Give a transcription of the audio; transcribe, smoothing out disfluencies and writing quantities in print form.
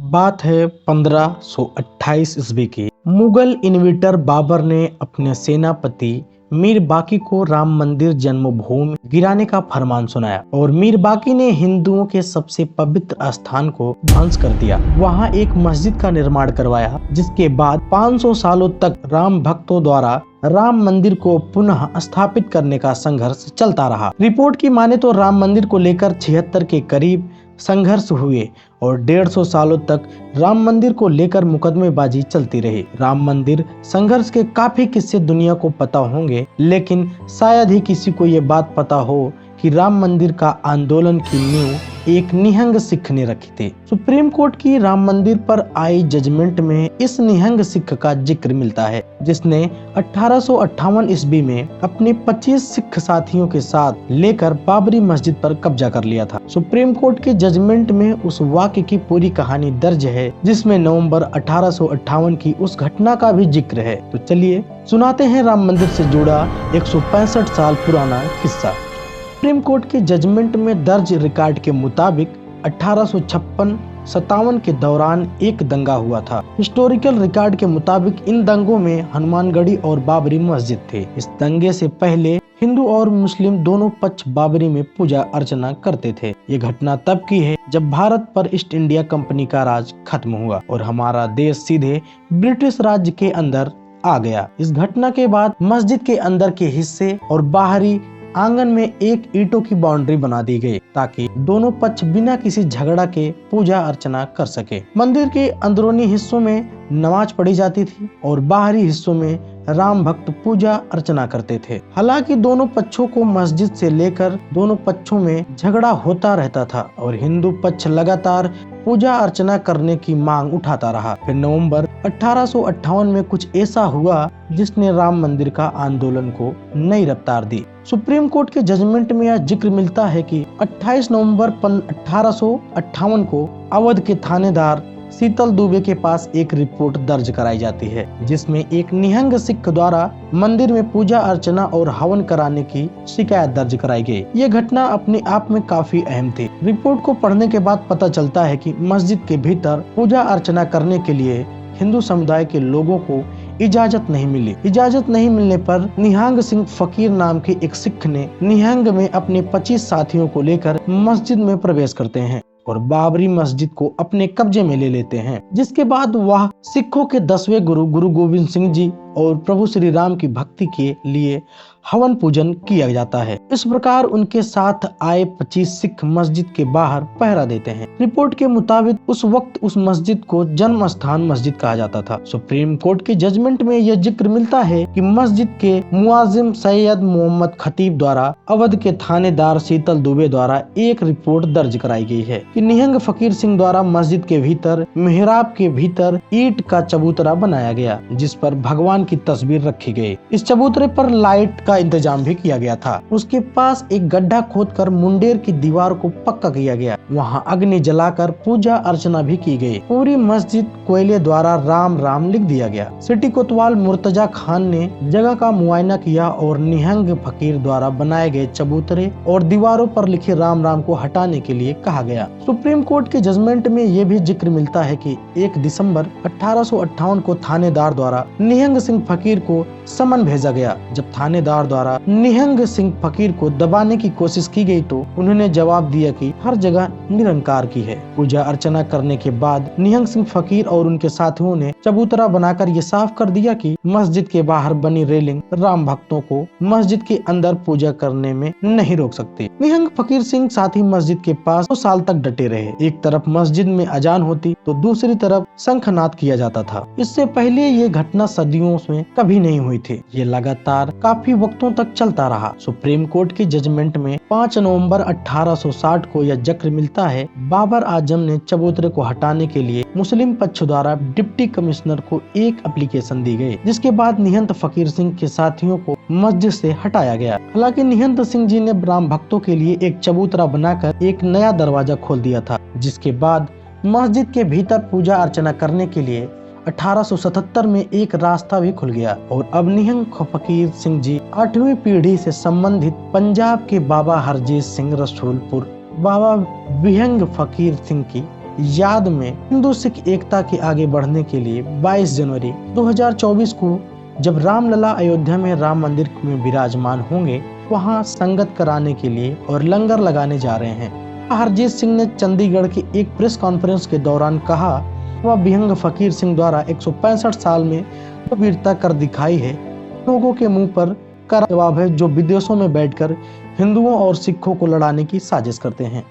बात है 1528 ईस्वी की। मुगल इन्वेटर बाबर ने अपने सेनापति मीर बाकी को राम मंदिर जन्मभूमि गिराने का फरमान सुनाया और मीर बाकी ने हिंदुओं के सबसे पवित्र स्थान को ध्वंस कर दिया। वहां एक मस्जिद का निर्माण करवाया, जिसके बाद 500 सालों तक राम भक्तों द्वारा राम मंदिर को पुनः स्थापित करने का संघर्ष चलता रहा। रिपोर्ट की माने तो राम मंदिर को लेकर 76 के करीब संघर्ष हुए और 150 सालों तक राम मंदिर को लेकर मुकदमेबाजी चलती रही। राम मंदिर संघर्ष के काफी किस्से दुनिया को पता होंगे, लेकिन शायद ही किसी को ये बात पता हो कि राम मंदिर का आंदोलन की नींव एक निहंग सिख ने रखी थी। सुप्रीम कोर्ट की राम मंदिर पर आई जजमेंट में इस निहंग सिख का जिक्र मिलता है, जिसने 1858 ईस्वी में अपने 25 सिख साथियों के साथ लेकर बाबरी मस्जिद पर कब्जा कर लिया था। सुप्रीम कोर्ट के जजमेंट में उस वाक़ये की पूरी कहानी दर्ज है, जिसमें नवंबर 1858 की उस घटना का भी जिक्र है। तो चलिए सुनाते हैं राम मंदिर से जुड़ा 165 साल पुराना किस्सा। सुप्रीम कोर्ट के जजमेंट में दर्ज रिकॉर्ड के मुताबिक 1856-57 के दौरान एक दंगा हुआ था। हिस्टोरिकल रिकॉर्ड के मुताबिक इन दंगों में हनुमानगढ़ी और बाबरी मस्जिद थे। इस दंगे से पहले हिंदू और मुस्लिम दोनों पक्ष बाबरी में पूजा अर्चना करते थे। ये घटना तब की है जब भारत पर ईस्ट इंडिया कंपनी का राज खत्म हुआ और हमारा देश सीधे ब्रिटिश राज्य के अंदर आ गया। इस घटना के बाद मस्जिद के अंदर के हिस्से और बाहरी आंगन में एक ईंटों की बाउंड्री बना दी गई, ताकि दोनों पक्ष बिना किसी झगड़ा के पूजा अर्चना कर सके। मंदिर के अंदरूनी हिस्सों में नमाज पढ़ी जाती थी और बाहरी हिस्सों में राम भक्त पूजा अर्चना करते थे। हालांकि दोनों पक्षों को मस्जिद से लेकर दोनों पक्षों में झगड़ा होता रहता था और हिंदू पक्ष लगातार पूजा अर्चना करने की मांग उठाता रहा। फिर नवंबर 1858 में कुछ ऐसा हुआ जिसने राम मंदिर का आंदोलन को नई रफ्तार दी। सुप्रीम कोर्ट के जजमेंट में यह जिक्र मिलता है कि 28 नवंबर 1858 को अवध के थानेदार शीतल दुबे के पास एक रिपोर्ट दर्ज कराई जाती है, जिसमें एक निहंग सिख द्वारा मंदिर में पूजा अर्चना और हवन कराने की शिकायत दर्ज कराई गई। ये घटना अपने आप में काफी अहम थी। रिपोर्ट को पढ़ने के बाद पता चलता है कि मस्जिद के भीतर पूजा अर्चना करने के लिए हिंदू समुदाय के लोगों को इजाजत नहीं मिली। इजाजत नहीं मिलने पर निहंग सिंह फकीर नाम के एक सिख ने निहंग में अपने 25 साथियों को लेकर मस्जिद में प्रवेश करते हैं और बाबरी मस्जिद को अपने कब्जे में ले लेते हैं, जिसके बाद वह सिखों के 10वें गुरु गोविंद सिंह जी और प्रभु श्री राम की भक्ति के लिए हवन पूजन किया जाता है। इस प्रकार उनके साथ आए 25 सिख मस्जिद के बाहर पहरा देते हैं। रिपोर्ट के मुताबिक उस वक्त उस मस्जिद को जन्म स्थान मस्जिद कहा जाता था। सुप्रीम कोर्ट के जजमेंट में यह जिक्र मिलता है कि मस्जिद के मुआजिम सैयद मोहम्मद खतीब द्वारा अवध के थानेदार शीतल दुबे द्वारा एक रिपोर्ट दर्ज कराई गई है कि निहंग फकीर सिंह द्वारा मस्जिद के भीतर मेहराब के भीतर ईंट का चबूतरा बनाया गया, जिस पर भगवान की तस्वीर रखी गई। इस चबूतरे पर लाइट का इंतजाम भी किया गया था। उसके पास एक गड्ढा खोदकर मुंडेर की दीवार को पक्का किया गया। वहां अग्नि जलाकर पूजा अर्चना भी की गई। पूरी मस्जिद कोयले द्वारा राम राम लिख दिया गया। सिटी कोतवाल मुर्तजा खान ने जगह का मुआयना किया और निहंग फकीर द्वारा बनाए गए चबूतरे और दीवारों पर लिखे राम राम को हटाने के लिए कहा गया। सुप्रीम कोर्ट के जजमेंट में यह भी जिक्र मिलता है कि 1 दिसंबर 1858 को थानेदार द्वारा निहंग सिंह फकीर को समन भेजा गया। जब थानेदार द्वारा निहंग सिंह फकीर को दबाने की कोशिश की गई तो उन्होंने जवाब दिया कि हर जगह निरंकार की है। पूजा अर्चना करने के बाद निहंग सिंह फकीर और उनके साथियों ने चबूतरा बनाकर ये साफ कर दिया कि मस्जिद के बाहर बनी रेलिंग राम भक्तों को मस्जिद के अंदर पूजा करने में नहीं रोक सकती। निहंग फकीर सिंह साथी मस्जिद के पास 2 साल तक डटे रहे। एक तरफ मस्जिद में अजान होती तो दूसरी तरफ शंखनाद किया जाता था। इससे पहले ये घटना सदियों में कभी नहीं हुई थी। ये लगातार काफी वक्तों तक चलता रहा। सुप्रीम कोर्ट की जजमेंट में 5 नवंबर 1860 को यह जिक्र मिलता है, बाबर आजम ने चबूतरे को हटाने के लिए मुस्लिम पक्ष द्वारा डिप्टी कमिश्नर को एक एप्लीकेशन दी गई, जिसके बाद निहंग फकीर सिंह के साथियों को मस्जिद से हटाया गया। हालांकि निहंग सिंह जी ने राम भक्तों के लिए एक चबूतरा बनाकर एक नया दरवाजा खोल दिया था, जिसके बाद मस्जिद के भीतर पूजा अर्चना करने के लिए 1877 में एक रास्ता भी खुल गया और अब निहंग फकीर सिंह जी 8वीं पीढ़ी से संबंधित पंजाब के बाबा हरजीत सिंह रसूलपुर बाबा विहंग फकीर सिंह की याद में हिंदू सिख एकता के आगे बढ़ने के लिए 22 जनवरी 2024 को जब रामलला अयोध्या में राम मंदिर में विराजमान होंगे, वहां संगत कराने के लिए और लंगर लगाने जा रहे हैं। हरजीत सिंह ने चंडीगढ़ की एक प्रेस कॉन्फ्रेंस के दौरान कहा, वह विहंग फकीर सिंह द्वारा 165 साल में जो वीरता कर दिखाई है, लोगों के मुंह पर कड़ा जवाब है जो विदेशों में बैठकर हिंदुओं और सिखों को लड़ाने की साजिश करते हैं।